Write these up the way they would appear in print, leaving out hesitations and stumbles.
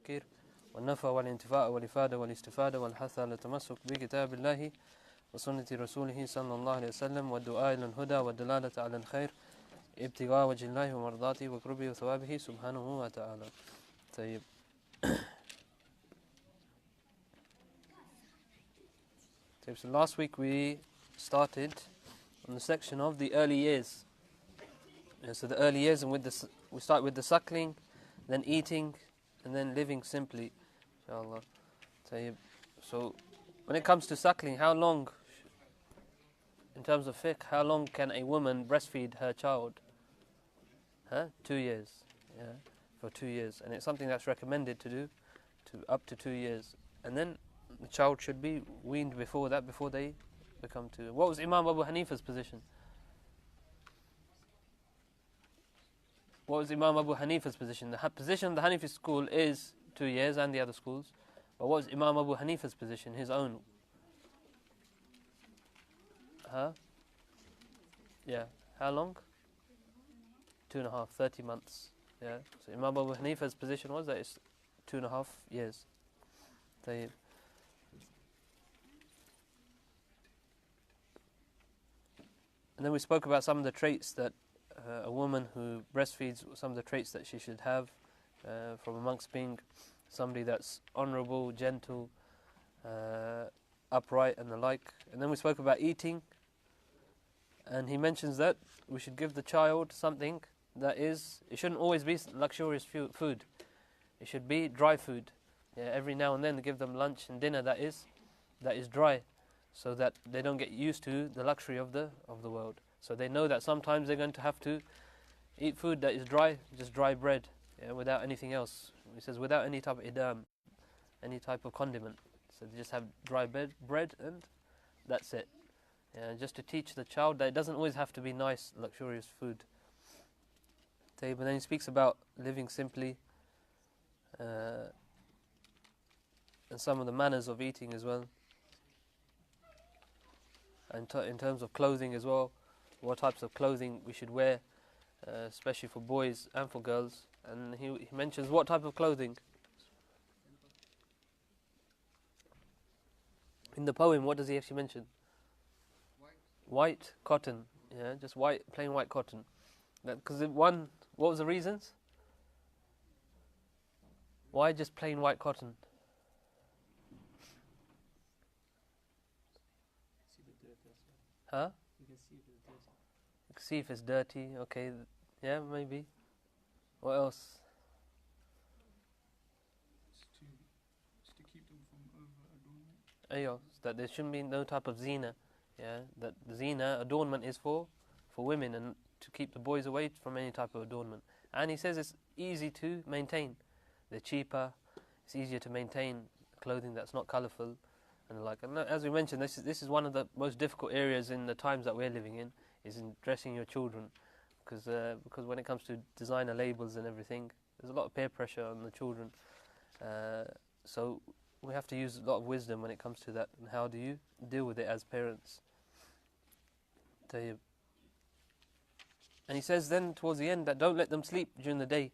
والتذكير والنفع والانتفاع والإفادة والاستفادة والحث على التمسك بكتاب الله وسنة رسوله صلى الله عليه وسلم والدعاء إلى الهدى والدلالة على الخير ابتغاء وجه الله ومرضاته وقربه وثوابه سبحانه وتعالى. طيب. So last week we started on the section of the early years. So the early years, and we start with the suckling, then eating, and then living simply. Inshallah. So when it comes to suckling, how long, in terms of fiqh, how long can a woman breastfeed her child? 2 years. Yeah, for 2 years, and it's something that's recommended to do, up to 2 years, and then the child should be weaned before that, before they become 2. What was Imam Abu Hanifa's position? What was Imam Abu Hanifa's position? The position of the Hanafi school is 2 years, and the other schools. But what was Imam Abu Hanifa's position, his own? Yeah. How long? 2.5, 30 months. Yeah. So Imam Abu Hanifa's position was that it's 2.5 years. And then we spoke about some of the traits that a woman who breastfeeds, some of the traits that she should have, from amongst being somebody that's honourable, gentle, upright and the like. And then we spoke about eating, and he mentions that we should give the child something that is, it shouldn't always be luxurious food. It should be dry food. Yeah, every now and then give them lunch and dinner that is dry, so that they don't get used to the luxury of the world. So they know that sometimes they're going to have to eat food that is dry, just dry bread, without anything else. He says without any type of idam, any type of condiment. So they just have dry bread and that's it. Just to teach the child that it doesn't always have to be nice, luxurious food. But then he speaks about living simply, and some of the manners of eating as well, and in terms of clothing as well, what types of clothing we should wear, especially for boys and for girls. And he mentions what type of clothing. In the poem, what does he actually mention? White cotton. Yeah, just white, plain white cotton. Because what was the reasons? Why just plain white cotton? You can see if it's dirty. Okay, yeah, maybe. What else? Just to keep them from over-adornment. That there shouldn't be no type of zina. Yeah, that the zina, adornment, is for women, and to keep the boys away from any type of adornment. And he says it's easy to maintain. They're cheaper. It's easier to maintain clothing that's not colourful and the like. And as we mentioned, this is one of the most difficult areas in the times that we're living in, is in dressing your children, because when it comes to designer labels and everything, there's a lot of peer pressure on the children. So we have to use a lot of wisdom when it comes to that. And how do you deal with it as parents? And he says then towards the end that don't let them sleep during the day.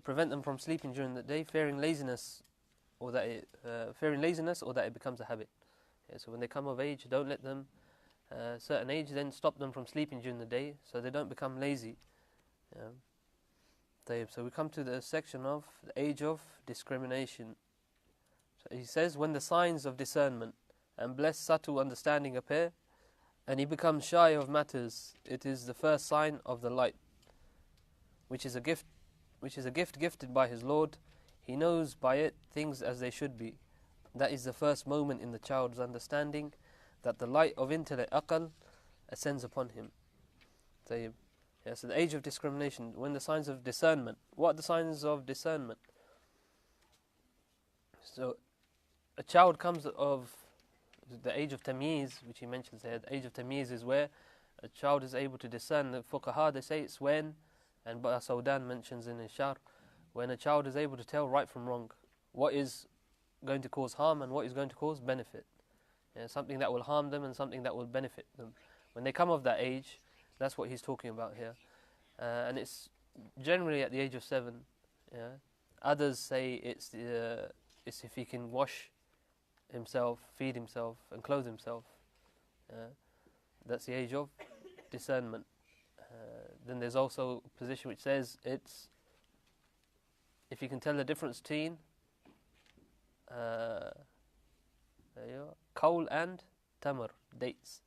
Prevent them from sleeping during the day, fearing laziness, or that it becomes a habit. So when they come of age, don't let them, certain age, then stop them from sleeping during the day, so they don't become lazy. So we come to the section of the age of discrimination. So he says, when the signs of discernment and blessed subtle understanding appear, and he becomes shy of matters, it is the first sign of the light, which is a gift gifted by his Lord. He knows by it things as they should be. That is the first moment in the child's understanding that the light of intellect, aql, ascends upon him. So the age of discrimination, when the signs of discernment. What are the signs of discernment? So a child comes of the age of tamyiz, which he mentions here. The age of tamyiz is where a child is able to discern. The fuqaha, they say it's when, and Saudan mentions in his Shar, when a child is able to tell right from wrong, what is going to cause harm and what is going to cause benefit. Something that will harm them and something that will benefit them. When they come of that age, that's what he's talking about here. And it's generally at the age of 7. Others say it's if he can wash himself, feed himself, and clothe himself. That's the age of discernment. Then there's also a position which says it's if you can tell the difference between kohl and tamar, dates.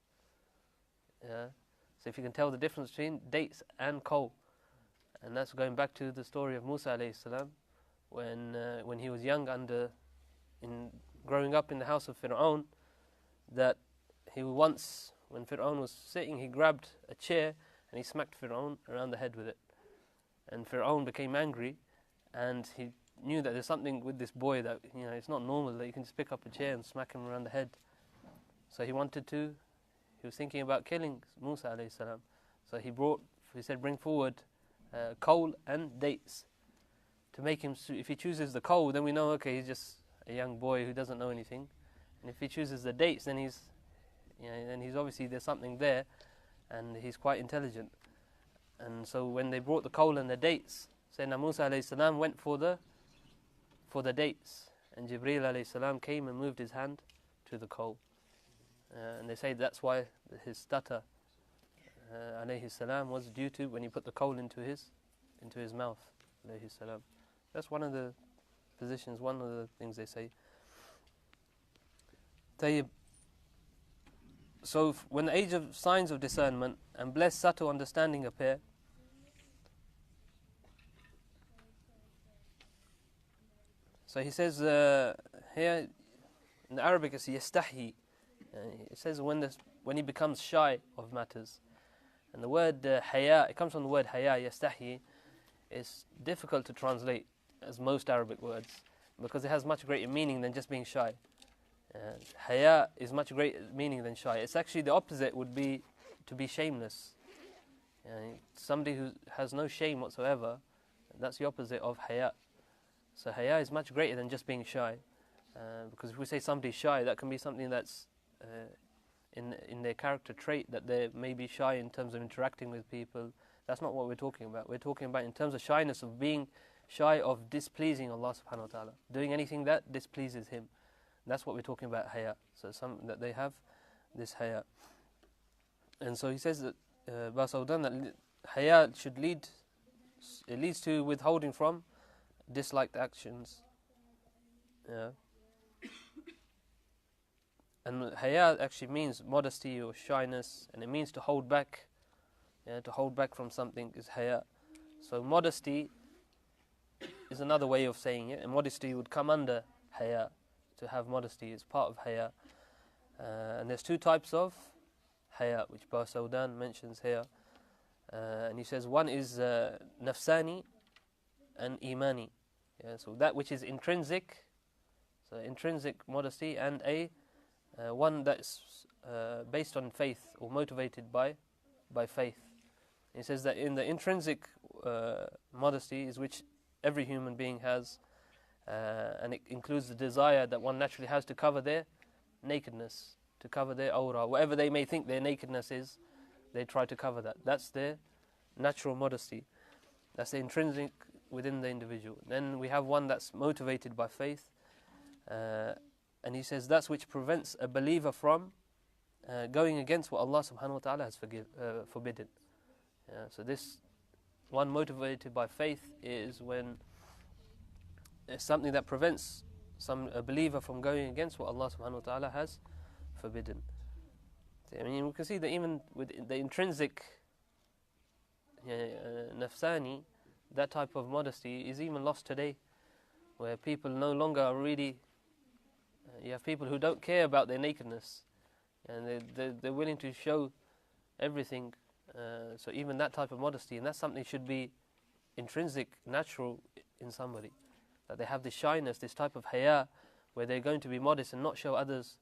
So if you can tell the difference between dates and kohl, and that's going back to the story of Musa alayhi salam, when he was young growing up in the house of Fir'aun, that he once, when Fir'aun was sitting, he grabbed a chair and he smacked Fir'aun around the head with it. And Fir'aun became angry, and he knew that there's something with this boy that, it's not normal that you can just pick up a chair and smack him around the head. So he was thinking about killing Musa alayhi salam. So he said, bring forward kohl and dates to make him. If he chooses the kohl, then we know, okay, he's just a young boy who doesn't know anything. And if he chooses the dates, then he's obviously, there's something there, and he's quite intelligent. And so when they brought the kohl and the dates, Sayyidina Musa alayhi salam went for the dates, and Jibreel alayhi salam came and moved his hand to the kohl. And they say that's why his stutter alayhi salam was due to when he put the kohl into his mouth alayhi salam. That's one of the positions, one of the things they say. So when the age of signs of discernment and blessed subtle understanding appear, so he says here in Arabic it's yastahi. It says when he becomes shy of matters. And the word haya, it comes from the word haya, yastahi. It's difficult to translate as most Arabic words because it has much greater meaning than just being shy. Haya is much greater meaning than shy. It's actually the opposite would be to be shameless. Somebody who has no shame whatsoever, that's the opposite of haya. So haya is much greater than just being shy. Because if we say somebody's shy, that can be something that's in their character trait, that they may be shy in terms of interacting with people. That's not what we're talking about. We're talking about in terms of shyness, of being shy of displeasing Allah subhanahu wa ta'ala, doing anything that displeases Him. That's what we're talking about, haya. So that they have this haya. And so he says that Basawdan, that haya leads to withholding from disliked actions. And haya actually means modesty or shyness, and it means to hold back. To hold back from something is haya. So modesty is another way of saying it, and modesty would come under haya. To have modesty is part of haya. And there's two types of haya, which Basawdan mentions here. And he says one is nafsani and imani. So that which is intrinsic, so intrinsic modesty, and one that's based on faith or motivated by faith. He says that in the intrinsic modesty is which every human being has, and it includes the desire that one naturally has to cover their nakedness, to cover their awra, whatever they may think their nakedness is, they try to cover that. That's their natural modesty. That's the intrinsic within the individual. Then we have one that's motivated by faith, and he says that's which prevents a believer from going against what Allah subhanahu wa ta'ala has forbidden. So this one motivated by faith is when it's something that prevents a believer from going against what Allah subhanahu wa ta'ala has forbidden. I mean, we can see that even with the intrinsic nafsani, that type of modesty is even lost today, where people no longer are really, you have people who don't care about their nakedness, and they're willing to show everything. So even that type of modesty, and that's something should be intrinsic, natural in somebody, that they have this shyness, this type of haya, where they're going to be modest and not show others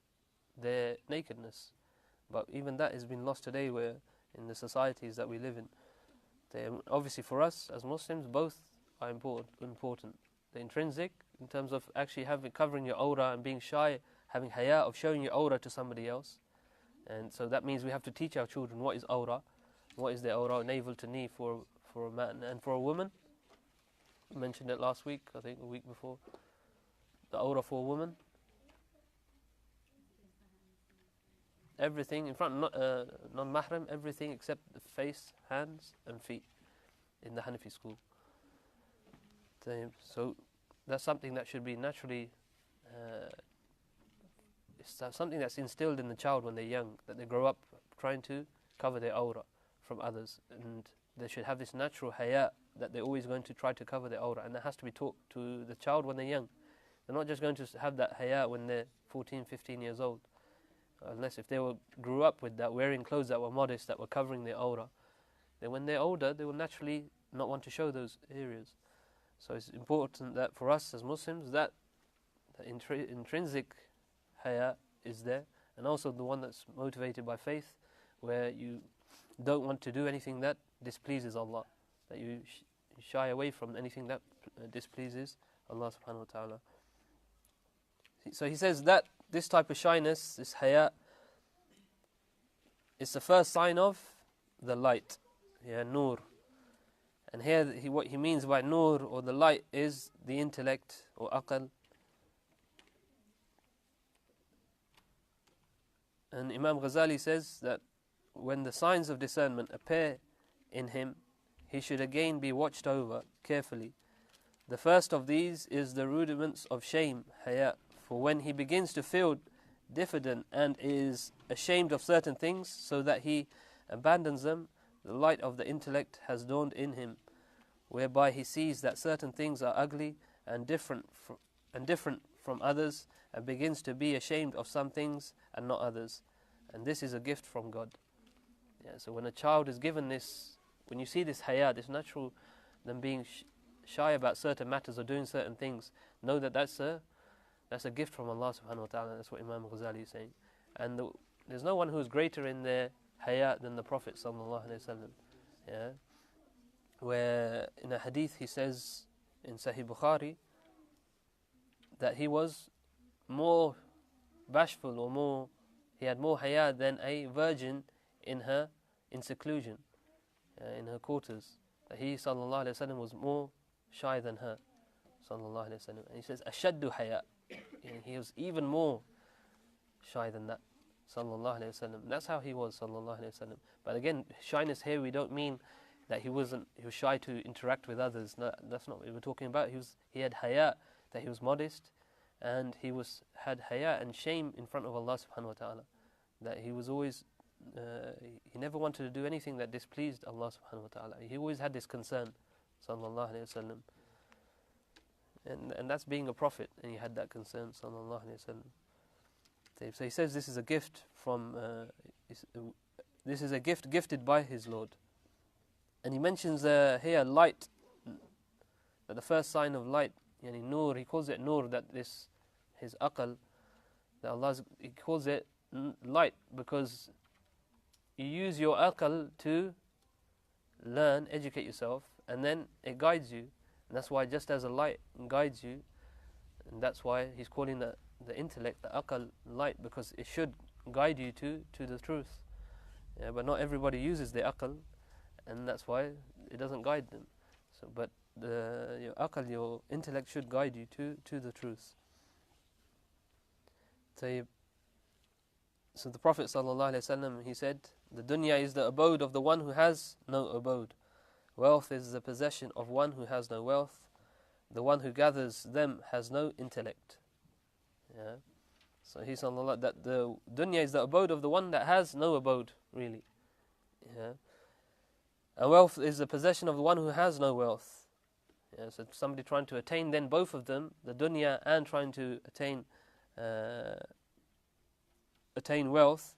their nakedness. But even that has been lost today, where in the societies that we live in. Obviously for us as Muslims, both are important. The intrinsic, in terms of actually covering your awra and being shy, having haya of showing your awra to somebody else. And so that means we have to teach our children what is awra, what is their awra, navel to knee for a man, and for a woman, mentioned it last week, I think a week before. The awrah for a woman. Everything in front, non-mahram, everything except the face, hands and feet in the Hanafi school. So that's something that should be naturally, it's something that's instilled in the child when they're young, that they grow up trying to cover their awrah from others, and they should have this natural haya that they're always going to try to cover their awrah, and that has to be taught to the child when they're young. They're not just going to have that haya when they're 14, 15 years old, unless if they grew up with that, wearing clothes that were modest, that were covering their awrah. Then when they're older, they will naturally not want to show those areas. So it's important that for us as Muslims, that intrinsic haya is there, and also the one that's motivated by faith, where you don't want to do anything that displeases Allah, that you shy away from anything that displeases Allah subhanahu wa ta'ala. So he says that this type of shyness, this haya, is the first sign of the light, nur. And here what he means by nur, or the light, is the intellect or aql. And Imam Ghazali says that when the signs of discernment appear in him, he should again be watched over carefully. The first of these is the rudiments of shame, haya. For when he begins to feel diffident and is ashamed of certain things, so that he abandons them, the light of the intellect has dawned in him, whereby he sees that certain things are ugly and different from others, and begins to be ashamed of some things and not others. And this is a gift from God. So when a child is given this, when you see this haya, this natural, them being shy about certain matters or doing certain things, know that that's a gift from Allah subhanahu wa ta'ala. That's what Imam Ghazali is saying. And there's no one who is greater in their haya than the Prophet sallallahu alaihi wasallam. Where in a hadith he says in Sahih Bukhari that he was more bashful, or he had more haya than a virgin in seclusion, in her quarters. That he sallallahu alaihi wasallam was more shy than her, sallallahu alaihi wasallam. And he says ashaddu haya, he was even more shy than that, sallallahu alaihi wasallam. That's how he was, sallallahu alaihi wasallam. But again, shyness here we don't mean that he was shy to interact with others. No, that's not what we were talking about. He had haya, that he was modest, and he had haya and shame in front of Allah subhanahu wa ta'ala. That he was always, he never wanted to do anything that displeased Allah subhanahu wa ta'ala. He always had this concern, sallallahu alayhi wa sallam. And that's being a prophet, and he had that concern, sallallahu alayhi wa sallam. So he says this is a gift from, this is a gift gifted by his Lord. And he mentions here light, that the first sign of light, yani nur, he calls it nur, that his aql, that he calls it light, because you use your aql to learn, educate yourself, and then it guides you. And that's why just as a light guides you, and that's why he's calling the intellect, the aql, light, because it should guide you to the truth. But not everybody uses their aql, and that's why it doesn't guide them. So, but your aql, your intellect, should guide you to the truth. So the Prophet ﷺ, he said, the dunya is the abode of the one who has no abode. Wealth is the possession of one who has no wealth. The one who gathers them has no intellect. So he said that the dunya is the abode of the one that has no abode, really. And wealth is the possession of the one who has no wealth. So somebody trying to attain then both of them, the dunya and trying to attain wealth.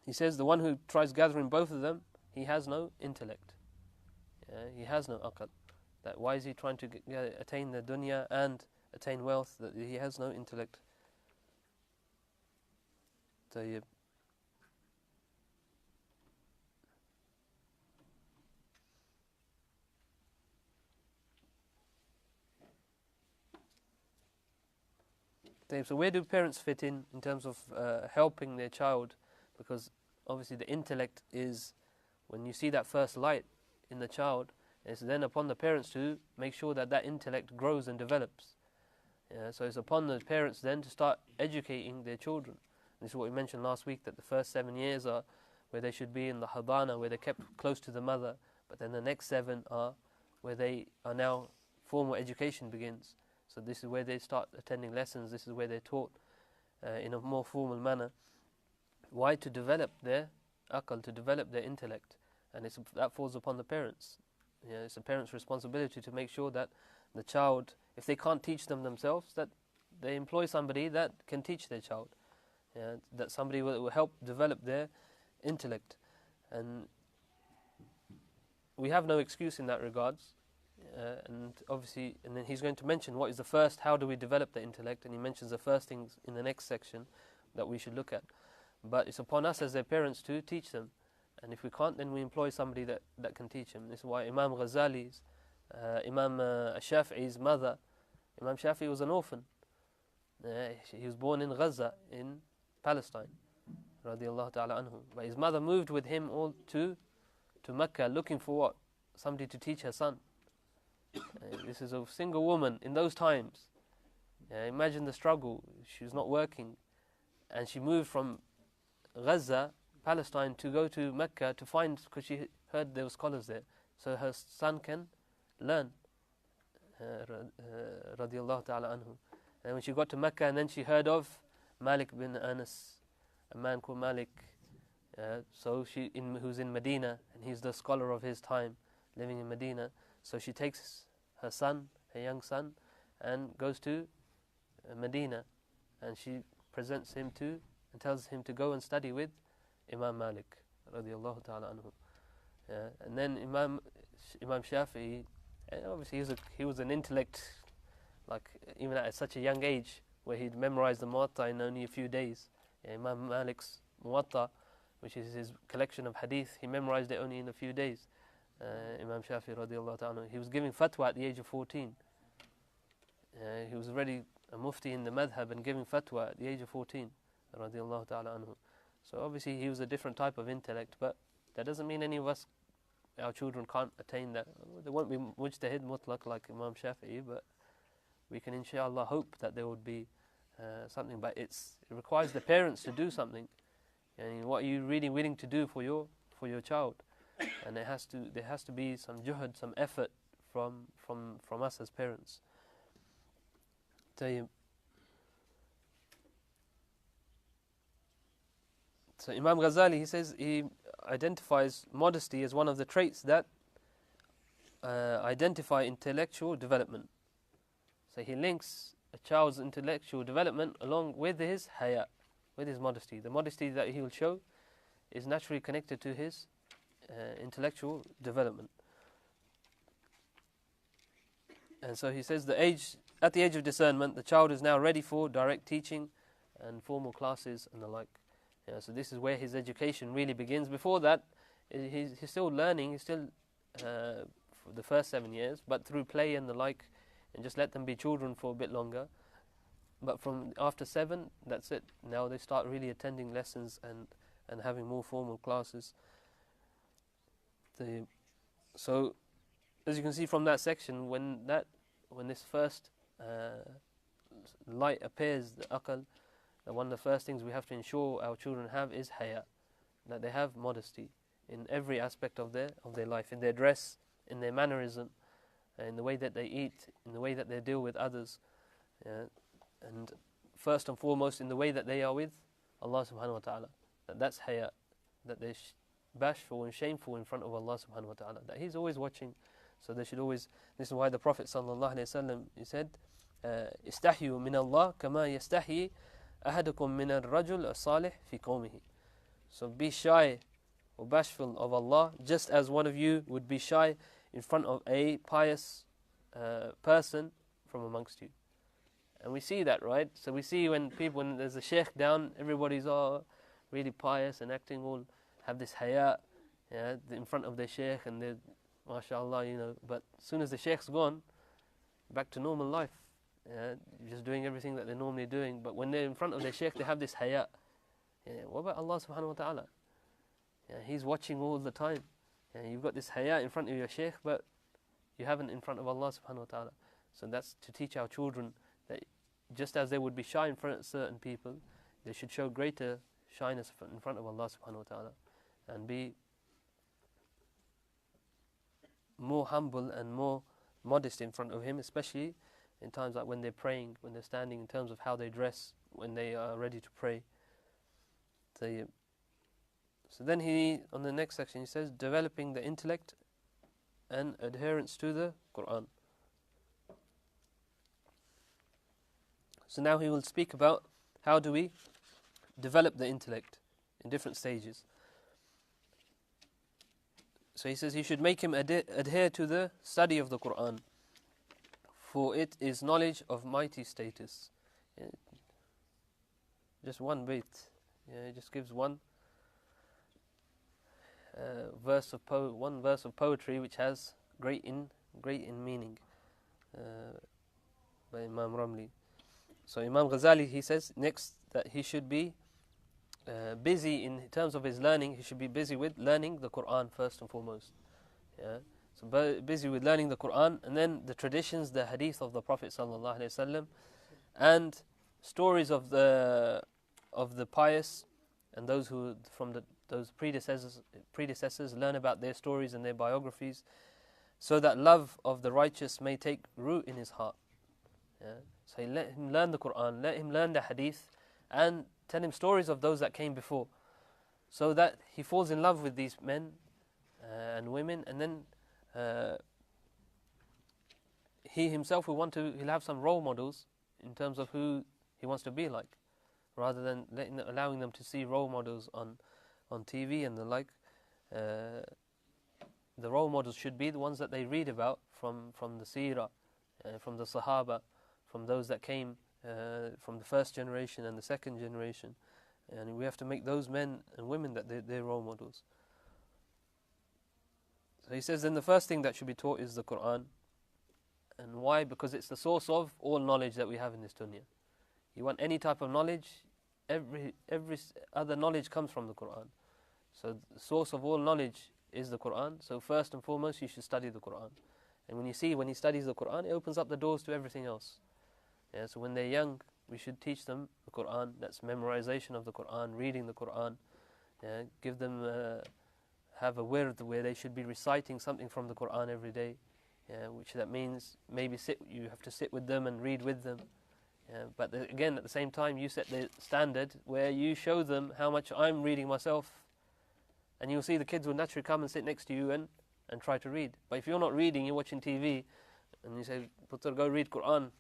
He says the one who tries gathering both of them, he has no intellect. He has no aql. That why is he trying to attain the dunya and attain wealth? That he has no intellect. So where do parents fit in terms of helping their child? Because obviously the intellect is, when you see that first light in the child, It's then upon the parents to make sure that that intellect grows and develops. So it's upon the parents then to start educating their children. This is what we mentioned last week, that the first 7 years are where they should be in the hadana, where they're kept close to the mother, but then the next 7 are where they are now formal education begins. So this is where they start attending lessons, this is where they're taught in a more formal manner. Why? To develop their aql, to develop their intellect. And that falls upon the parents. It's a parent's responsibility to make sure that the child, if they can't teach them themselves, that they employ somebody that can teach their child. That somebody will help develop their intellect. And we have no excuse in that regards. And obviously, and then he's going to mention what is the first, how do we develop the intellect, and he mentions the first things in the next section that we should look at. But it's upon us as their parents to teach them. And if we can't, then we employ somebody that can teach them. This is why Imam Ghazali's, Imam Shafi'i's mother, Imam Shafi'i was an orphan. He was born in Gaza, in Palestine, radiallahu ta'ala anhu. But his mother moved with him all to Mecca, looking for what? Somebody to teach her son. This is a single woman in those times. Imagine the struggle. She was not working, and she moved from Gaza, Palestine, to go to Mecca to find, because she heard there were scholars there, so her son can learn. Radiallahu ta'ala anhu. And when she got to Mecca, and then she heard of Malik bin Anas, a man called Malik, who's in Medina, and he's the scholar of his time, living in Medina. So she takes her son, her young son, and goes to Medina, and she presents him to, and tells him to go and study with Imam Malik, radiallahu ta'ala anhu. And then Imam Shafi'i, obviously he was an intellect, like even at such a young age, where he'd memorized the Muwatta in only a few days. Imam Malik's Muwatta, which is his collection of hadith, he memorized it only in a few days. Imam Shafi'i radiallahu ta'ala, he was giving fatwa at the age of 14. He was already a mufti in the madhab and giving fatwa at the age of 14, radiallahu ta'ala anhu. So obviously he was a different type of intellect, but that doesn't mean any of us, our children, can't attain that. There won't be mujtahid mutlaq like Imam Shafi'i, but we can inshallah hope that there would be something. But it requires the parents to do something. And what are you really willing to do for your child? And there has to be some juhud, some effort from us as parents. So Imam Ghazali, he says, he identifies modesty as one of the traits that identify intellectual development. So he links a child's intellectual development along with his haya, with his modesty. The modesty that he will show is naturally connected to his intellectual development. And so he says, at the age of discernment, the child is now ready for direct teaching and formal classes and the like. So this is where his education really begins. Before that, he's still learning. He's still for the first 7 years, but through play and the like, and just let them be children for a bit longer. But from after 7, that's it. Now they start really attending lessons and having more formal classes. So, as you can see from that section, when this first light appears, the aql, that one of the first things we have to ensure our children have is haya, that they have modesty in every aspect of their life, in their dress, in their mannerism, in the way that they eat, in the way that they deal with others, and first and foremost in the way that they are with Allah subhanahu wa ta'ala. That's haya, that they're bashful and shameful in front of Allah subhanahu wa ta'ala, that He's always watching. So they should always, this is why the Prophet sallallahu alayhi wa sallam, he said, istahyu min Allah kama yastahyi ahadukum min al-rajul as-salih fi qawmihi. So be shy or bashful of Allah, just as one of you would be shy in front of a pious person from amongst you. And we see that, right? So we see when there's a sheikh down, everybody's all really pious and acting all, have this haya in front of their sheikh, and they're, mashallah, but as soon as the sheikh's gone, back to normal life, just doing everything that they're normally doing. But when they're in front of their sheikh, they have this haya. What about Allah subhanahu wa ta'ala? He's watching all the time. You've got this haya in front of your sheikh, but you haven't in front of Allah subhanahu wa ta'ala. So that's to teach our children that just as they would be shy in front of certain people, they should show greater shyness in front of Allah subhanahu wa ta'ala and be more humble and more modest in front of Him, especially in times like when they're praying, when they're standing, in terms of how they dress, when they are ready to pray. So then on the next section, he says, developing the intellect and adherence to the Qur'an. So now he will speak about how do we develop the intellect in different stages. So he says he should make him adhere to the study of the Qur'an, for it is knowledge of mighty status. Just one bait. He just gives one verse of poetry which has great in meaning by Imam Ramli. So Imam Ghazali, he says next that he should be busy in terms of his learning. He should be busy with learning the Qur'an first and foremost. So busy with learning the Qur'an, and then the traditions, the hadith of the Prophet sallallahu alaihi wasallam, and stories of the pious and those who those predecessors learn about their stories and their biographies, so that love of the righteous may take root in his heart. So let him learn the Qur'an, let him learn the hadith, and tell him stories of those that came before, so that he falls in love with these men and women, and then he himself he'll have some role models in terms of who he wants to be like, rather than allowing them to see role models on TV and the like. The role models should be the ones that they read about from the seerah, from the Sahaba, from those that came from the first generation and the second generation, and we have to make those men and women that they're role models. So he says then the first thing that should be taught is the Qur'an. And why? Because it's the source of all knowledge that we have in this dunya. You want any type of knowledge, every other knowledge comes from the Qur'an. So the source of all knowledge is the Qur'an. So first and foremost, you should study the Qur'an. And when he studies the Qur'an, it opens up the doors to everything else. So when they're young, we should teach them the Qur'an. That's memorization of the Qur'an, reading the Qur'an. Give them have a wird where they should be reciting something from the Qur'an every day. Which that means maybe you have to sit with them and read with them. But again, at the same time, you set the standard where you show them how much I'm reading myself, and you'll see the kids will naturally come and sit next to you and try to read. But if you're not reading, you're watching TV, and you say, "Putter, go read Qur'an,"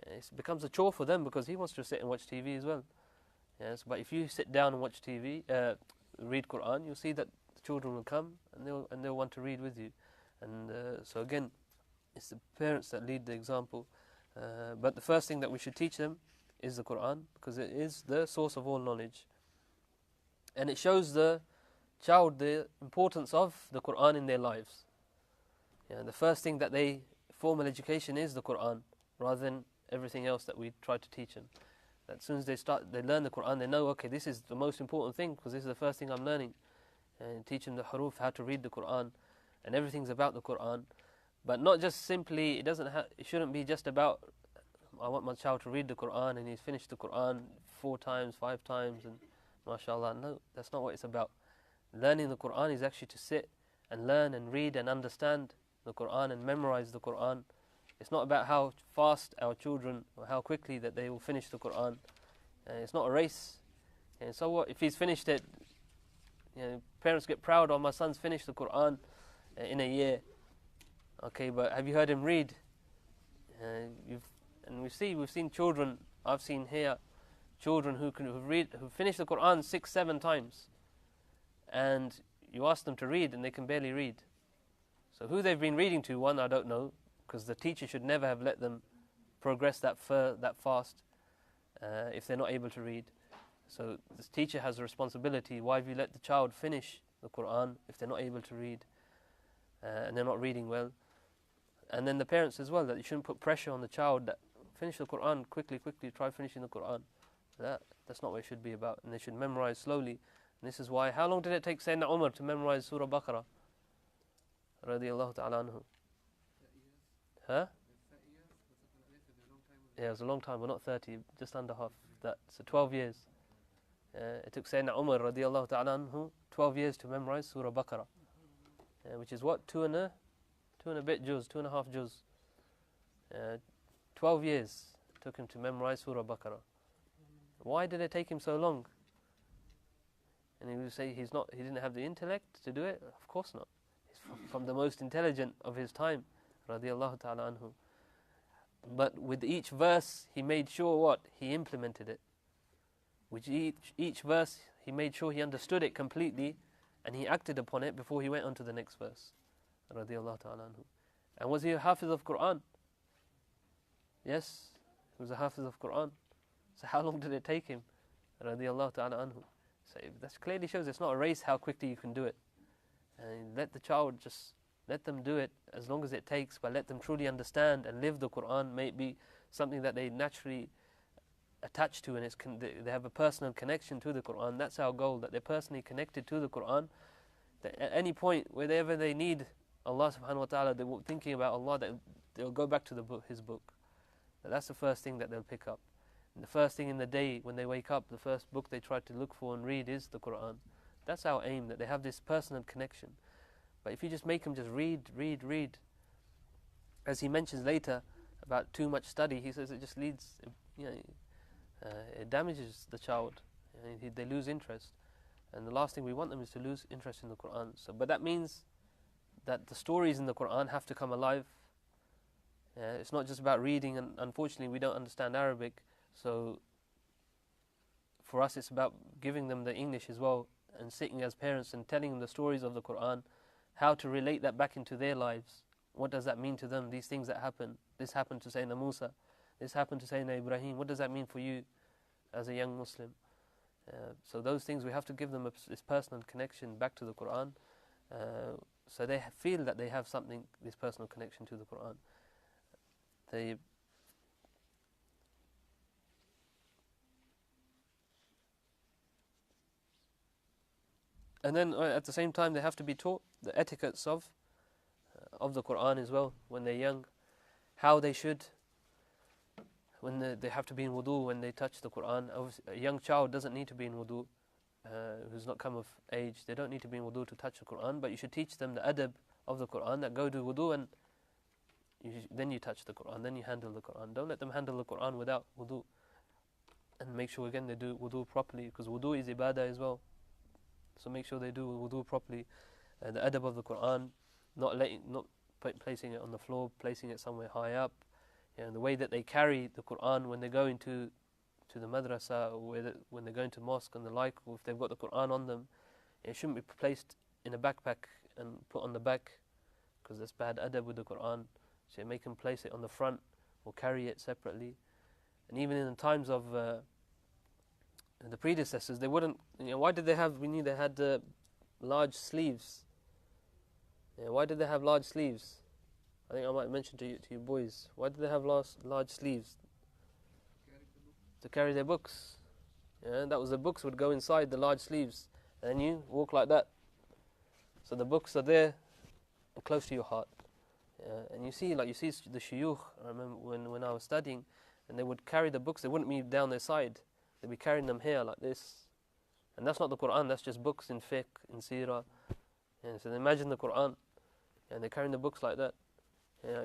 it becomes a chore for them because he wants to sit and watch TV as well. But if you sit down and watch TV, read Qur'an, you'll see that the children will come and they'll want to read with you. And so again, it's the parents that lead the example. But the first thing that we should teach them is the Qur'an, because it is the source of all knowledge. And it shows the child the importance of the Qur'an in their lives. The first thing that formal education is the Qur'an, rather than everything else that we try to teach them. That as soon as they learn the Qur'an, they know, okay, this is the most important thing, because this is the first thing I'm learning. And teach them the huruf, how to read the Qur'an, and everything's about the Qur'an. But not just simply, it shouldn't be just about, I want my child to read the Qur'an and he's finished the Qur'an 4 times, 5 times, and mashallah. No, that's not what it's about. Learning the Qur'an is actually to sit and learn and read and understand the Qur'an and memorize the Qur'an. It's not about how fast our children, or how quickly that they will finish the Qur'an. It's not a race. And so what, if he's finished it, parents get proud, oh, my son's finished the Qur'an in a year. Okay, but have you heard him read? We've seen children. I've seen here children who finish the Qur'an 6, 7 times, and you ask them to read, and they can barely read. So who they've been reading to, one, I don't know, because the teacher should never have let them progress that fast if they're not able to read. So the teacher has a responsibility. Why have you let the child finish the Qur'an if they're not able to read and they're not reading well? And then the parents as well, that you shouldn't put pressure on the child that finish the Qur'an quickly, try finishing the Qur'an. That's not what it should be about. And they should memorize slowly. And this is why, how long did it take Sayyidina Umar to memorize Surah Baqarah? Radiyallahu ta'ala anhu. Huh? Yeah, it was a long time, but not 30, just under half that. So 12 years. It took Sayyidina Umar radiallahu ta'ala anhu 12 years to memorize Surah Baqarah, which is what? Two and a bit juz, 2.5 juz. 12 years took him to memorize Surah Baqarah. Why did it take him so long? And he would say he didn't have the intellect to do it? Of course not. He's from the most intelligent of his time, radiallahu ta'ala anhu. But with each verse, he made sure what? He implemented it. With each verse, he made sure he understood it completely, and he acted upon it before he went on to the next verse, radiallahu ta'ala anhu. And was he a hafiz of Quran? Yes, he was a hafiz of Quran. So how long did it take him? Radiallahu ta'ala anhu. So that clearly shows it's not a race how quickly you can do it. And let the child just, let them do it as long as it takes, but let them truly understand and live the Quran. May it be something that they naturally attach to, and they have a personal connection to the Quran. That's our goal, that they're personally connected to the Quran. That at any point, wherever they need Allah subhanahu wa ta'ala, they're thinking about Allah, that they'll go back to His book. That's the first thing that they'll pick up. And the first thing in the day when they wake up, the first book they try to look for and read is the Quran. That's our aim, that they have this personal connection. But if you just make them just read, as he mentions later about too much study, he says it just leads, it damages the child. They lose interest. And the last thing we want them is to lose interest in the Quran. But that means that the stories in the Quran have to come alive. It's not just about reading, and unfortunately we don't understand Arabic, so for us it's about giving them the English as well, and sitting as parents and telling them the stories of the Quran, how to relate that back into their lives. What does that mean to them, these things that happen? This happened to Sayyidina Musa, this happened to Sayyidina Ibrahim. What does that mean for you as a young Muslim? So those things, we have to give them this personal connection back to the Quran, so they feel that they have something, this personal connection to the Quran. And then at the same time they have to be taught the etiquettes of the Quran as well when they're young, how they should, when they have to be in wudu when they touch the Quran. A young child doesn't need to be in wudu, who's not come of age. They don't need to be in wudu to touch the Quran, but you should teach them the adab of the Quran, that go to wudu and then you touch the Quran, then you handle the Quran. Don't let them handle the Quran without wudu. And make sure again they do wudu properly, because wudu is ibadah as well. So make sure they do wudu properly. The adab of the Quran, not placing it on the floor, placing it somewhere high up. And the way that they carry the Quran when they go into the madrasa, or when they go into mosque and the like, or if they've got the Quran on them, it shouldn't be placed in a backpack and put on the back, because that's bad adab with the Quran. So make them place it on the front or carry it separately. And even in the times of the predecessors, they wouldn't. Why did they have? We knew they had large sleeves. Why did they have large sleeves? I think I might mention to you boys. Why did they have large sleeves? To carry their books. That was, the books would go inside the large sleeves, and then you walk like that. So the books are there, close to your heart. And you see the shuyukh. I remember when I was studying, and they would carry the books. They wouldn't be down their side. They'd be carrying them here like this. And that's not the Quran. That's just books in fiqh, in seerah. So imagine the Quran, and they're carrying the books like that.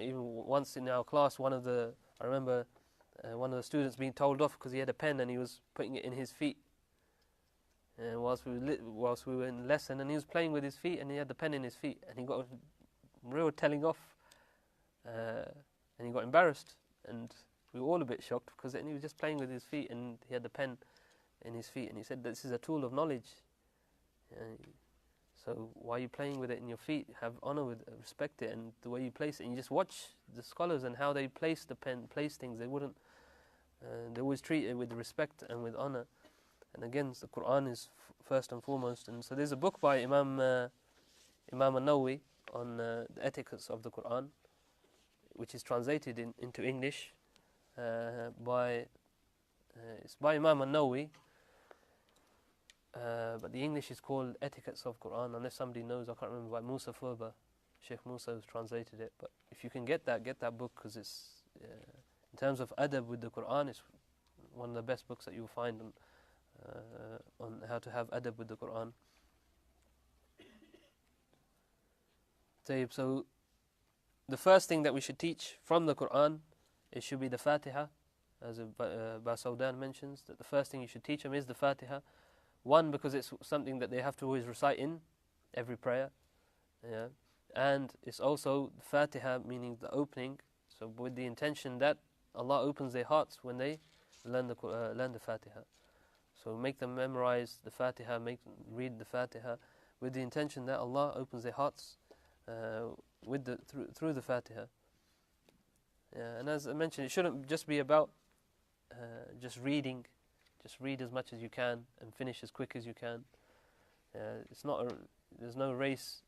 Even once in our class, I remember one of the students being told off because he had a pen and he was putting it in his feet. And whilst we were in lesson, and he was playing with his feet, and he had the pen in his feet, and he got a real telling off, and he got embarrassed, and we were all a bit shocked, because then he was just playing with his feet and he had the pen in his feet, and he said, this is a tool of knowledge. So why are you playing with it in your feet? Have honor with it, respect it, and the way you place it. And you just watch the scholars and how they place the pen, place things. They wouldn't. They always treat it with respect and with honor. And again, the Quran is first and foremost. And so there's a book by Imam An-Nawawi on the etiquettes of the Quran, which is translated into English it's by Imam An-Nawawi. But the English is called Etiquettes of Quran, unless somebody knows. I can't remember, by Musa Furba. Sheikh Musa who's translated it. But if you can get that book, because it's in terms of adab with the Quran, it's one of the best books that you'll find on how to have adab with the Quran. So the first thing that we should teach from the Quran, it should be the Fatiha, as Basawdan mentions, that the first thing you should teach them is the Fatiha. One, because it's something that they have to always recite in every prayer, yeah, and it's also the Fatiha, meaning the opening, so with the intention that Allah opens their hearts when they learn the Fatiha. So make them memorize the Fatiha, read the Fatiha, with the intention that Allah opens their hearts through the Fatiha. Yeah, and as I mentioned, it shouldn't just be about just reading. Just read as much as you can and finish as quick as you can. There's no race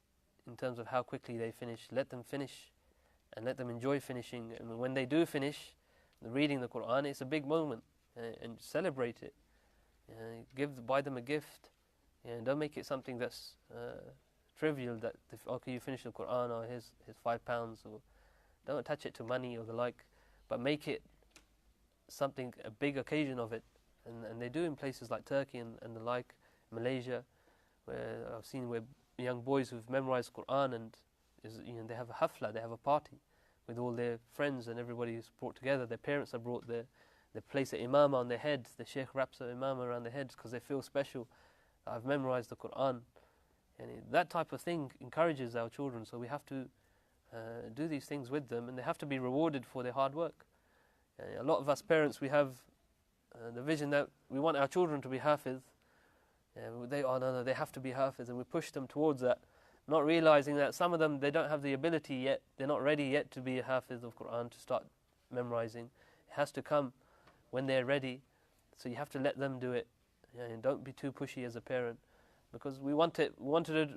in terms of how quickly they finish. Let them finish and let them enjoy finishing. And when they do finish reading the Quran, it's a big moment, and celebrate it. Buy them a gift. Don't make it something that's trivial, that okay, you finish the Quran, or here's £5, or don't attach it to money or the like, but make it a big occasion of it. And they do in places like Turkey and the like, Malaysia, where I've seen where young boys who've memorized Quran and they have a hafla, they have a party with all their friends and everybody who's brought together. Their parents are brought there. They place an imama on their head. The sheikh wraps an imama around their heads because they feel special. I've memorized the Quran. And that type of thing encourages our children. So we have to do these things with them, and they have to be rewarded for their hard work. A lot of us parents, we have the vision that we want our children to be hafiz. They have to be hafiz, and we push them towards that, not realizing that some of them, they don't have the ability yet, they're not ready yet to be a hafiz of Quran, to start memorizing. It has to come when they're ready, so you have to let them do it. And don't be too pushy as a parent, because we wanted it.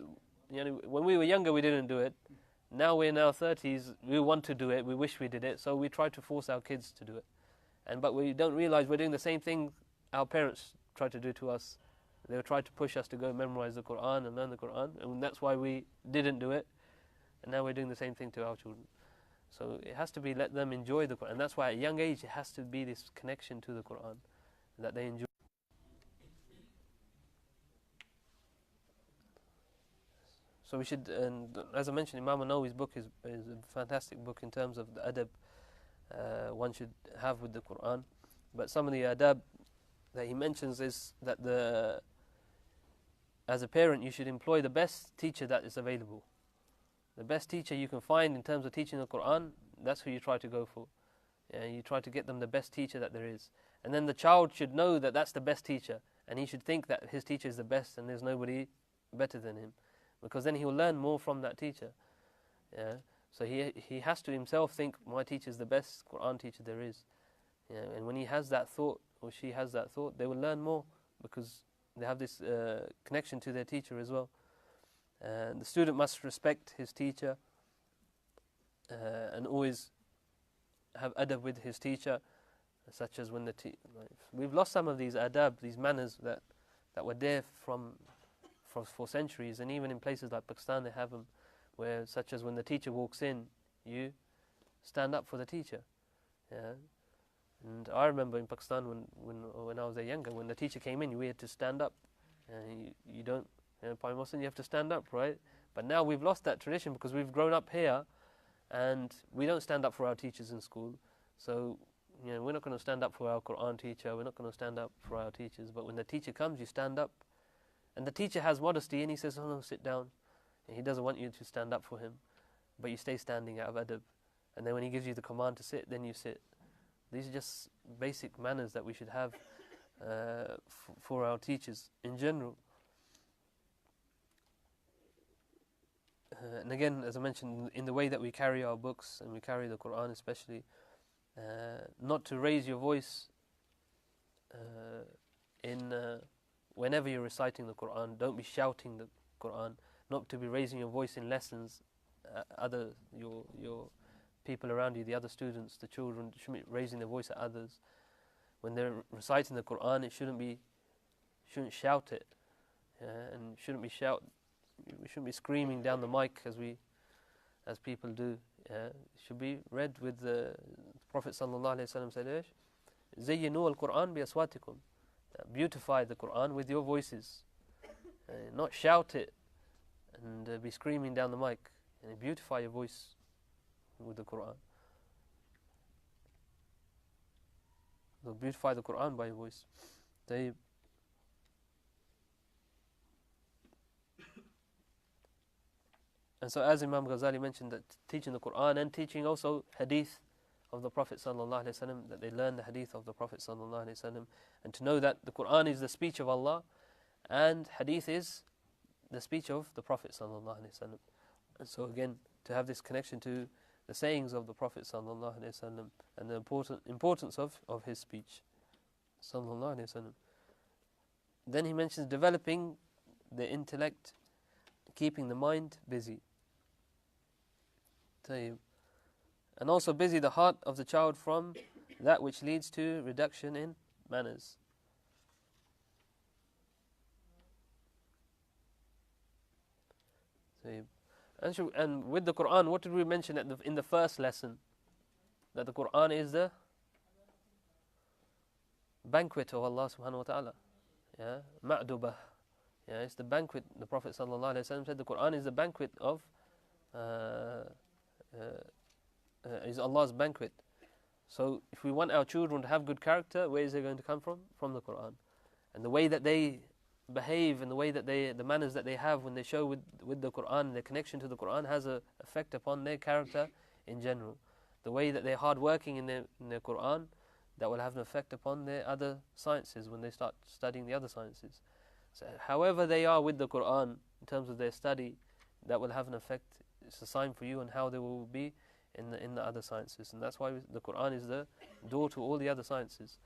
When we were younger, we didn't do it. Now we're in our 30s, we want to do it, we wish we did it, so we try to force our kids to do it. But we don't realize we're doing the same thing our parents try to do to us. They try to push us to go memorize the Quran and learn the Quran, and that's why we didn't do it. And now we're doing the same thing to our children. So it has to be, let them enjoy the Quran. And that's why at a young age it has to be this connection to the Quran that they enjoy. So we should, and as I mentioned, Imam Nawawi's book is a fantastic book in terms of the adab one should have with the Quran. But some of the adab that he mentions is that as a parent, you should employ the best teacher that is available. The best teacher you can find in terms of teaching the Quran, that's who you try to go for. You try to get them the best teacher that there is. And then the child should know that that's the best teacher, and he should think that his teacher is the best and there's nobody better than him, because then he will learn more from that teacher. So he has to himself think, my teacher is the best Quran teacher there is. And when he has that thought, or she has that thought, they will learn more, because they have this connection to their teacher as well. The student must respect his teacher and always have adab with his teacher, such as when we've lost some of these adab, these manners that were there for centuries, and even in places like Pakistan they have them, where such as when the teacher walks in, you stand up for the teacher. And I remember in Pakistan when I was there younger, when the teacher came in, we had to stand up. You don't, by Muslim, you have to stand up, right? But now we've lost that tradition because we've grown up here, and we don't stand up for our teachers in school. So we're not going to stand up for our Quran teacher. We're not going to stand up for our teachers. But when the teacher comes, you stand up. And the teacher has modesty, and he says, "Oh no, sit down." And he doesn't want you to stand up for him, but you stay standing out of adab. And then when he gives you the command to sit, then you sit. These are just basic manners that we should have for our teachers in general. And again, as I mentioned, in the way that we carry our books and we carry the Quran especially, not to raise your voice whenever you're reciting the Quran. Don't be shouting the Quran. Not to be raising your voice in lessons. Your people around you, the other students, the children, shouldn't be raising their voice at others. When they're reciting the Quran, it shouldn't shout it, and we shouldn't be screaming down the mic as we as people do. It should be read with the Prophet sallallahu alaihi wasallam said, زينوا القرآن بأصواتكم. Beautify the Quran with your voices. Not shout it and be screaming down the mic. And beautify your voice with the Quran. So beautify the Quran by your voice. And so as Imam Ghazali mentioned, that teaching the Quran and teaching also hadith of the Prophet sallallahu alaihi wasallam, that they learn the hadith of the Prophet sallallahu alaihi wasallam, and to know that the Quran is the speech of Allah and hadith is the speech of the Prophet sallallahu alaihi wasallam. And so again, to have this connection to the sayings of the Prophet sallallahu alaihi wasallam and the importance of his speech sallallahu alaihi wasallam. Then he mentions developing the intellect, keeping the mind busy. And also busy the heart of the child from that which leads to reduction in manners. And with the Quran, what did we mention in the first lesson? That the Quran is the banquet of Allah subhanahu wa ta'ala. Yeah, ma'dubah. Yeah, it's the banquet. The Prophet sallallahu alaihi wasallam said the Quran is the banquet of is Allah's banquet. So if we want our children to have good character, where is it going to come from? From the Quran. And the way that they behave and the way that the manners that they have when they show with the Quran, their connection to the Quran has an effect upon their character in general. The way that they're hard working in their Quran, that will have an effect upon their other sciences when they start studying the other sciences. So however they are with the Quran in terms of their study, that will have an effect. It's a sign for you on how they will be in the other sciences. And that's why the Quran is the door to all the other sciences.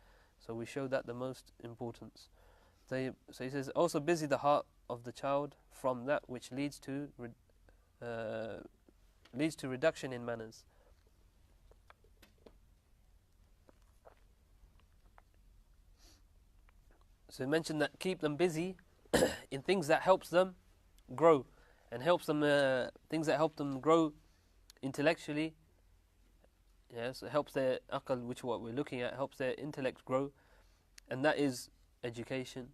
So we show that the most importance. So he says, also busy the heart of the child from that which leads to reduction in manners. So he mentioned that keep them busy in things that helps them grow, and helps them things that help them grow intellectually. Yes, it helps their aql, which is what we're looking at, helps their intellect grow, and that is education,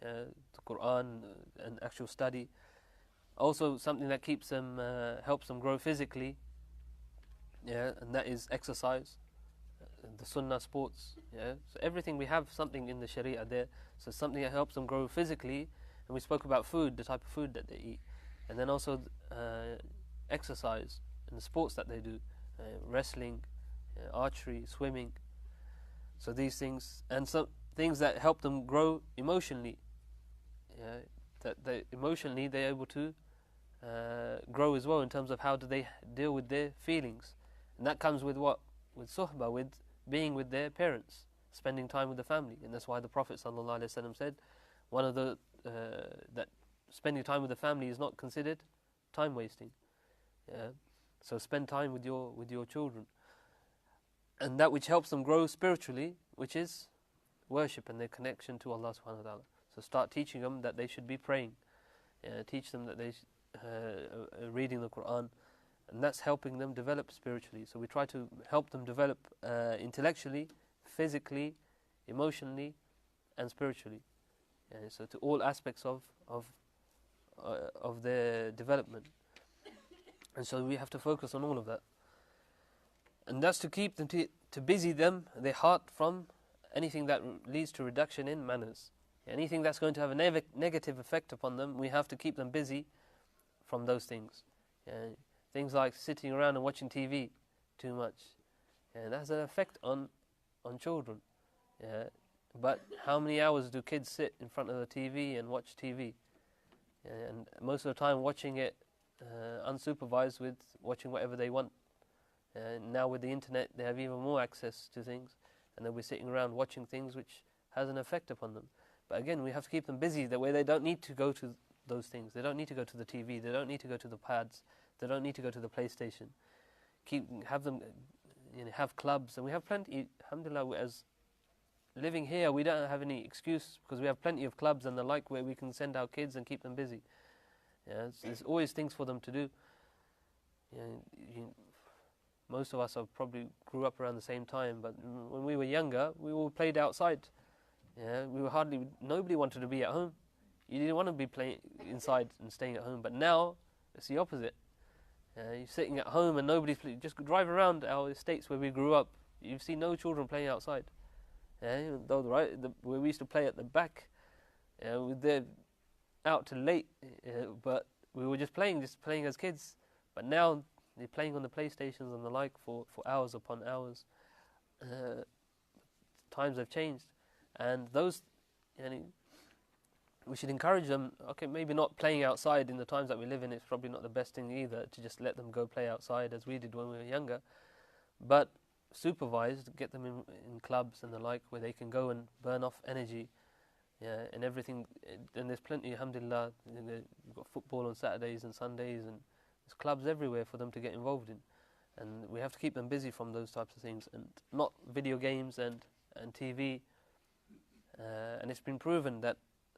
the Quran and actual study. Also something that keeps them, helps them grow physically, yeah, and that is exercise, the sunnah, sports, yeah. So everything, we have something in the Sharia there. So something that helps them grow physically, and we spoke about food, the type of food that they eat, and then also exercise and the sports that they do, wrestling, archery, swimming. So these things, and some things that help them grow emotionally, yeah, that they emotionally they're able to grow as well in terms of how do they deal with their feelings, and that comes with what? With suhbah, with being with their parents, spending time with the family. And that's why the Prophet ﷺ said one of the that spending time with the family is not considered time wasting. Yeah? So spend time with your children, and that which helps them grow spiritually, which is worship and their connection to Allah subhanahu wa ta'ala. So start teaching them that they should be praying, teach them that they reading the Quran, and that's helping them develop spiritually. So we try to help them develop intellectually, physically, emotionally, and spiritually. So to all aspects of their development. And so we have to focus on all of that. And that's to keep them, to busy them, their heart, from anything that leads to reduction in manners. Anything that's going to have a negative effect upon them, we have to keep them busy from those things. Things like sitting around and watching TV too much. That has an effect on children. But how many hours do kids sit in front of the TV and watch TV? And most of the time watching it unsupervised, with watching whatever they want. Now with the internet they have even more access to things, and they'll be sitting around watching things which has an effect upon them. But again, we have to keep them busy that way they don't need to go to those things. They don't need to go to the TV, they don't need to go to the pads, they don't need to go to the PlayStation. Have them have clubs, and we have plenty. Alhamdulillah, as living here, we don't have any excuse, because we have plenty of clubs and the like where we can send our kids and keep them busy. There's always things for them to do. you know, most of us have probably grew up around the same time, but when we were younger, we all played outside. Yeah, nobody wanted to be at home. You didn't want to be playing inside and staying at home. But now it's the opposite. You're sitting at home and just drive around our estates where we grew up. You see no children playing outside. Though where we used to play at the back, they're out till late, but we were just playing as kids. But now they're playing on the PlayStations and the like for hours upon hours. Times have changed, and those, we should encourage them. Okay, maybe not playing outside in the times that we live in. It's probably not the best thing either to just let them go play outside as we did when we were younger, but supervised, get them in clubs and the like where they can go and burn off energy, and everything. And there's plenty, alhamdulillah. You've got football on Saturdays and Sundays, and there's clubs everywhere for them to get involved in. And we have to keep them busy from those types of things, and not video games and TV. And it's been proven that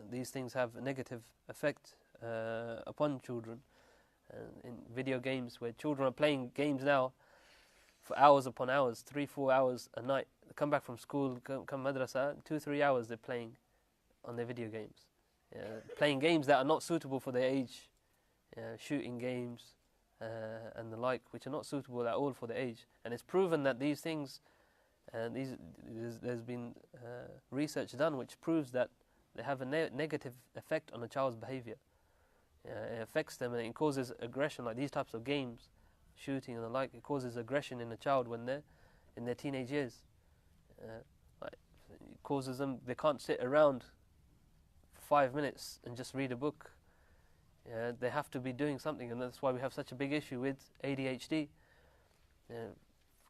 these things have a negative effect upon children. In video games, where children are playing games now for hours upon hours, 3-4 hours a night. They come back from school, come madrasa, 2-3 hours they're playing on their video games. Playing games that are not suitable for their age, shooting games and the like, which are not suitable at all for their age. And it's proven that these things, there's been research done which proves that they have a negative effect on a child's behavior. It affects them and it causes aggression, like these types of games, shooting and the like. It causes aggression in a child when they're in their teenage years. It causes them, they can't sit around for 5 minutes and just read a book. They have to be doing something, and that's why we have such a big issue with ADHD.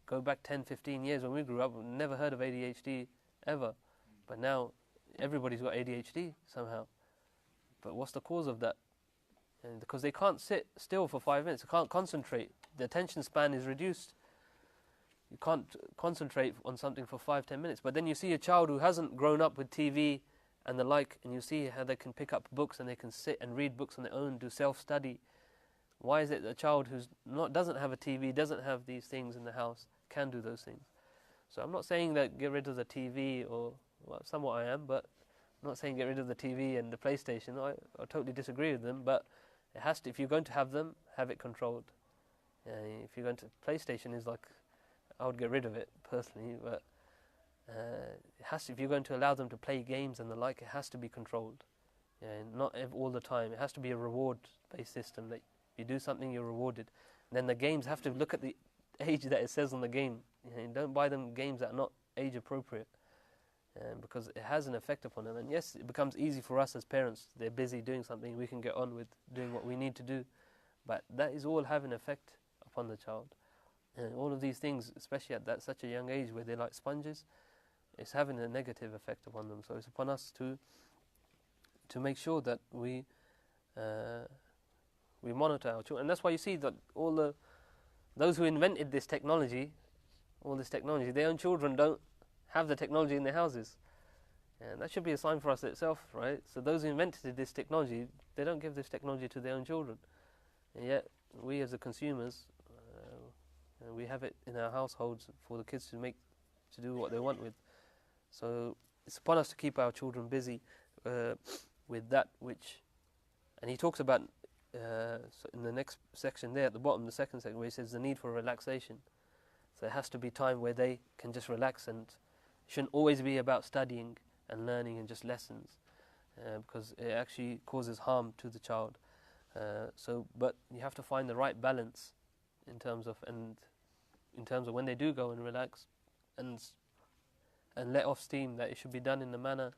Go back 10-15 years when we grew up, we never heard of ADHD ever, but now everybody's got ADHD somehow. But what's the cause of that? Because they can't sit still for 5 minutes, they can't concentrate, the attention span is reduced. You can't concentrate on something for 5-10 minutes. But then you see a child who hasn't grown up with TV and the like, and you see how they can pick up books and they can sit and read books on their own, do self-study. Why is it that a child who doesn't have a TV, doesn't have these things in the house, can do those things? So I'm not saying that get rid of the TV, or well, somewhat I am, but I'm not saying get rid of the TV and the PlayStation. I totally disagree with them, but it has to. If you're going to have them, have it controlled. If you're going to, PlayStation is like, I would get rid of it personally, but it has to, if you're going to allow them to play games and the like, it has to be controlled. Not all the time. It has to be a reward-based system, that you do something, you're rewarded. And then the games have to look at the age that it says on the game. Don't buy them games that are not age appropriate, because it has an effect upon them. And yes, it becomes easy for us as parents. They're busy doing something, we can get on with doing what we need to do. But that is all having an effect upon the child. And all of these things, especially at such a young age where they're like sponges, it's having a negative effect upon them. So it's upon us to make sure that we monitor our children. And that's why you see that those who invented this technology, their own children don't have the technology in their houses. And that should be a sign for us itself, right? So those who invented this technology, they don't give this technology to their own children. And yet, we as the consumers, we have it in our households for the kids to do what they want with. So it's upon us to keep our children busy with that which, and he talks about so in the next section there at the bottom, the second section, where he says the need for relaxation. So there has to be time where they can just relax, and it shouldn't always be about studying and learning and just lessons, because it actually causes harm to the child. But you have to find the right balance in terms of when they do go and relax and let off steam, that it should be done in a manner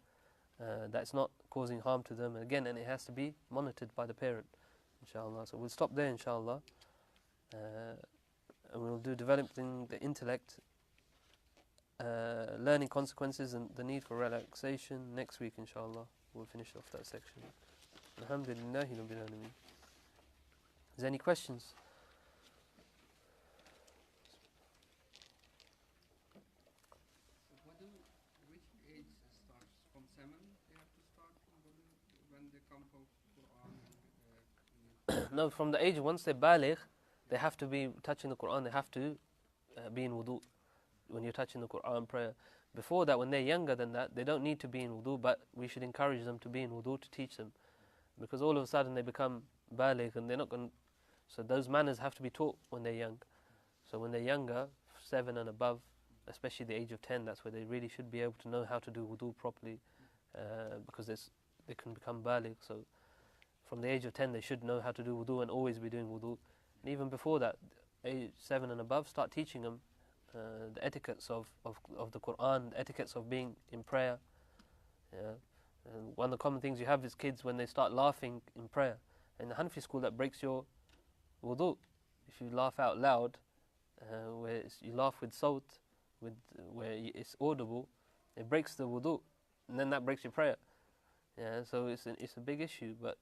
that's not causing harm to them. And it has to be monitored by the parent, inshallah. So we'll stop there, inshallah, and we'll do developing the intellect, learning consequences, and the need for relaxation next week, inshallah. We'll finish off that section. Alhamdulillahi Rabbil Alameen. Is there any questions? Which age starts? From 7 they have to start when they come for Quran? No, from the age once they're baligh, they have to be touching the Quran, they have to be in wudu when you're touching the Quran prayer. Before that, when they're younger than that, they don't need to be in wudu, but we should encourage them to be in wudu to teach them. Because all of a sudden they become baligh and they're not going to, so those manners have to be taught when they're young. So when they're younger, 7 and above, especially the age of 10, that's where they really should be able to know how to do wudu properly, because they can become baligh. So from the age of 10 they should know how to do wudu and always be doing wudu. And even before that, age 7 and above, start teaching them the etiquettes of the Quran, the etiquettes of being in prayer. Yeah. And one of the common things you have is kids when they start laughing in prayer. In the Hanafi school, that breaks your wudu. If you laugh out loud, where you laugh with sawt, where it's audible, it breaks the wudu, and then that breaks your prayer. Yeah, so it's a big issue. But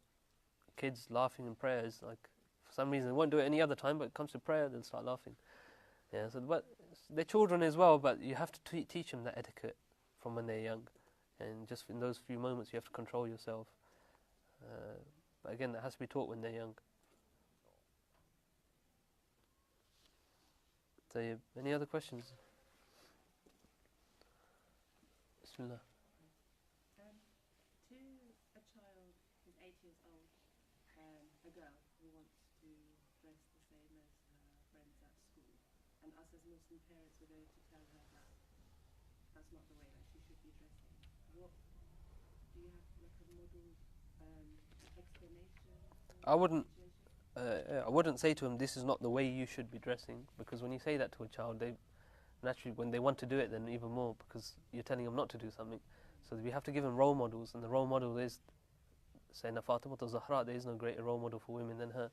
kids laughing in prayer is like, for some reason they won't do it any other time, but it comes to prayer they'll start laughing. Yeah, so but they're children as well, but you have to teach them that etiquette from when they're young, and just in those few moments you have to control yourself. But again, that has to be taught when they're young. So, any other questions? Bismillah. To a child who's 8 years old, a girl who wants to dress the same as her friends at school, and us as Muslim parents are going to tell her that that's not the way that she should be dressing. What do you have, like a model explanation? I wouldn't say to him, this is not the way you should be dressing, because when you say that to a child, they naturally, when they want to do it, then even more, because you're telling them not to do something. So we have to give them role models, and the role model is Sayyidina Fatima Zahra. There is no greater role model for women than her.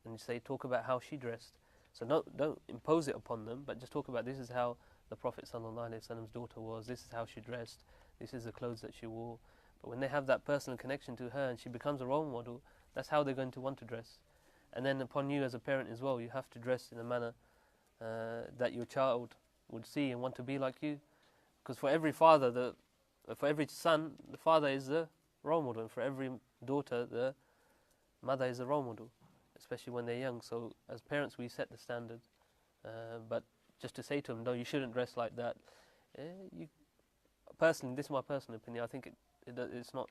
And you say, talk about how she dressed. So don't impose it upon them, but just talk about, this is how the Prophet ﷺ's daughter was, this is how she dressed, this is the clothes that she wore. But when they have that personal connection to her and she becomes a role model, that's how they're going to want to dress. And then upon you as a parent as well, you have to dress in a manner that your child would see and want to be like you. Because for every father, for every son, the father is the role model, and for every daughter, the mother is the role model, especially when they're young. So as parents, we set the standard. But just to say to them, no, you shouldn't dress like that. Personally, this is my personal opinion, I think it's not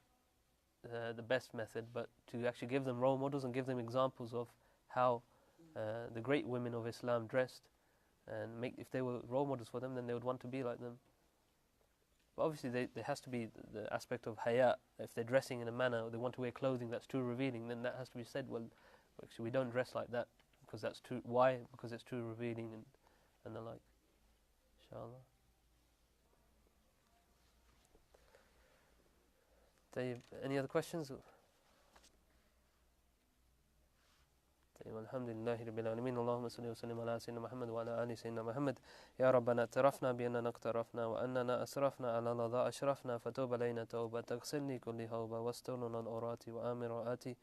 the best method, but to actually give them role models and give them examples of how the great women of Islam dressed, and if they were role models for them, then they would want to be like them. But obviously there has to be the aspect of haya. If they're dressing in a manner, or they want to wear clothing that's too revealing, then that has to be said, well, actually we don't dress like that, because that's too, why? Because it's too revealing and the like. Inshallah. Any other questions? الحمد لله رب العالمين اللهم صل وسلم على سيدنا محمد وعلى آل سيدنا محمد يا ربنا اعترفنا بأننا اقترفنا وأننا أسرفنا على لظى أشرفنا فتوب علينا توبة تغسل لي كل هوبة واسترنا الأورات وآمر آتي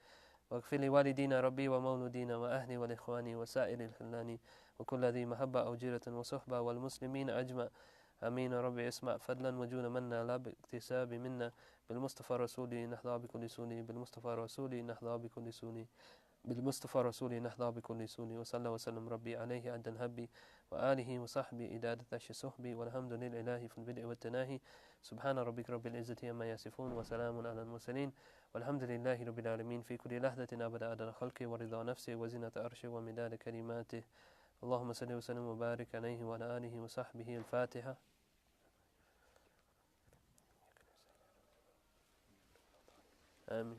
واغفر لوالدينا ربي ومولودينا وأهلي والإخواني وسائر الخلاني وكل ذي محبة أو جيرة وصحبة والمسلمين أجمع آمين ربي اسمع فضلا وجود منا لا باكتساب منا بالمصطفى رسولي نحظى بكل سوني بالمصطفى رسولي نحظى بكل سوني بالمصطفى رسولي نحظى بكل سوني وصلى وسلم ربي عليه عد الهبي وآله وصحبه إدادة عش صحبي والحمد لله في البدء والتناهي سبحان ربك رب العزة عما يصفون وسلام على المرسلين والحمد لله رب العالمين في كل لحظة أبدا عدد خلقه ورضا نفسه وزنة عرشه ومداد كلماته اللهم صل وسلم وبارك عليه وعلى آله وصحبه الفاتحة. آمين.